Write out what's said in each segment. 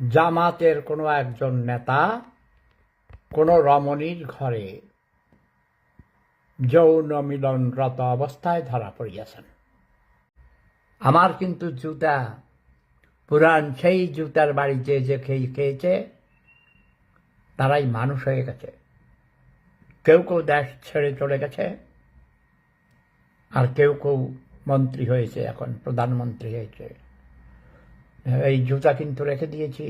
জামাতের কোনো একজন নেতা কোনো রমণীর ঘরে যৌন মিলনরত অবস্থায় ধরা পড়িয়াছেন। আমার কিন্তু জুতা পুরান সেই জুতার বাড়িতে যে খেয়েছে তারাই মানুষ হয়ে গেছে। কেউ কেউ দেশ ছেড়ে চলে গেছে, আর কেউ কেউ মন্ত্রী হয়েছে, এখন প্রধানমন্ত্রী হয়েছে। এই জুতা কিন্তু রেখে দিয়েছি।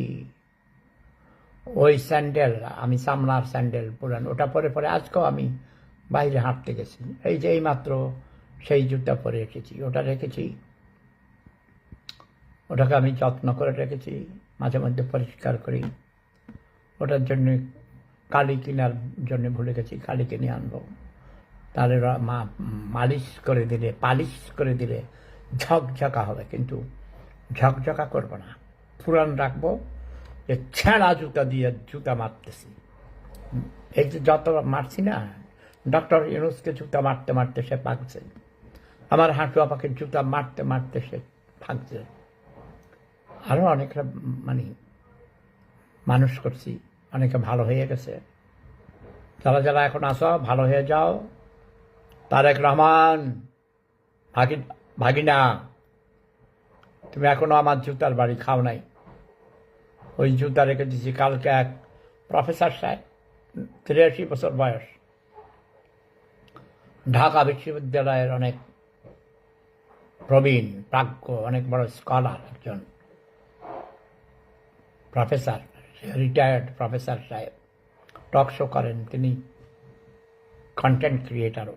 ওই স্যান্ডেল, আমি চামড়ার স্যান্ডেল পুরান, ওটা পরে পরে আজকেও আমি বাইরে হাঁটতে গেছি, এই যে এইমাত্র সেই জুতা পরে এসেছি, ওটা রেখেছি। ওটাকে আমি যত্ন করে রেখেছি, মাঝে মধ্যে পরিষ্কার করি। ওটার জন্য কালি কেনার জন্য ভুলে গেছি, কালি কিনে আনবো। তাহলে মালিশ করে দিলে, পালিশ করে দিলে ঝকঝকা হবে, কিন্তু ঝকঝকা করবো না, পুরান রাখবো। যে ছেঁড়া জুতা দিয়ে জুতা মারতেছি, এই যে যত মারছি না, ডক্টর ইউনুসকে জুতা মারতে মারতে সে পাকছে, আমার হাঁটু আপাকে জুতা মারতে মারতে সে ভাগছে। আরও অনেকটা মানুষ করছি, অনেকে ভালো হয়ে গেছে। যারা যারা এখন আসো ভালো হয়ে যাও। তারেক রহমান ভাগিনা, তুমি এখনো আমার জুতার বাড়ি খাও নাই। ওই জুতা রেখে দিয়েছি। কালকে এক প্রফেসর সাহেব, 83 বছর বয়স, ঢাকা বিশ্ববিদ্যালয়ের অনেক প্রবীণ প্রাজ্ঞ, অনেক বড় স্কলার, একজন প্রফেসর, রিটায়ার্ড প্রফেসর সাহেব টক শো করেন। তিনি কন্টেন্ট ক্রিয়েটারও,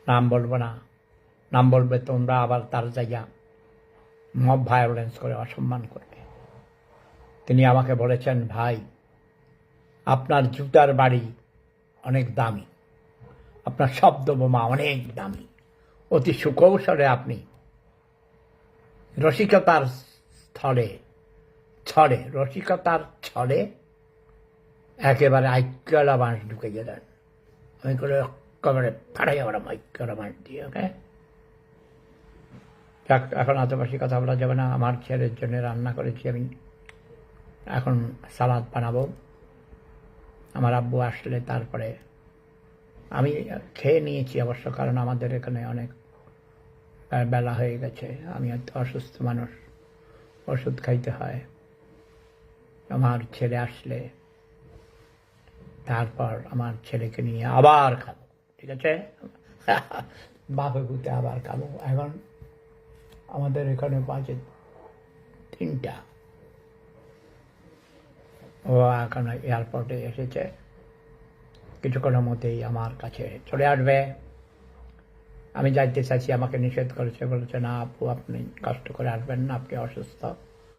নাম বলবো না, নাম বলবে তোমরা আবার তার জায়গা মব ভায়োলেন্স করে অসম্মান করবে। তিনি আমাকে বলেছেন, ভাই আপনার জুতার বাড়ি অনেক দামি, আপনার শব্দ বোমা অনেক দামি, অতি সুকৌশলে আপনি রসিকতার ছলে একেবারে আইক্যলা বাঁশ ঢুকে গেলেন। আমি করে একেবারে ফাটাই আমরা আইক্যলা বাঁশ দিয়ে। ওকে, এখন আশেপাশে কথা বলা যাবে না। আমার ছেলের জন্য রান্না করেছি আমি, এখন সালাদ বানাবো। আমার আব্বু আসলে তারপরে আমি খেয়ে নিয়েছি অবশ্য, কারণ আমাদের এখানে অনেক বেলা হয়ে গেছে। আমি হয়তো অসুস্থ মানুষ, ওষুধ খাইতে হয়। আমার ছেলে আসলে তারপর আমার ছেলেকে নিয়ে আবার খাবো, ঠিক আছে? বাপে ভূতে আবার খাবো। এখন আমাদের এখানে বাজে 3টা। ও এখন এয়ারপোর্টে এসেছে, কিছুক্ষণের মধ্যেই আমার কাছে চলে আসবে। আমি যাইতে চাইছি, আমাকে নিষেধ করেছে, বলেছে না আপু আপনি কষ্ট করে আসবেন না, আপনি অসুস্থ।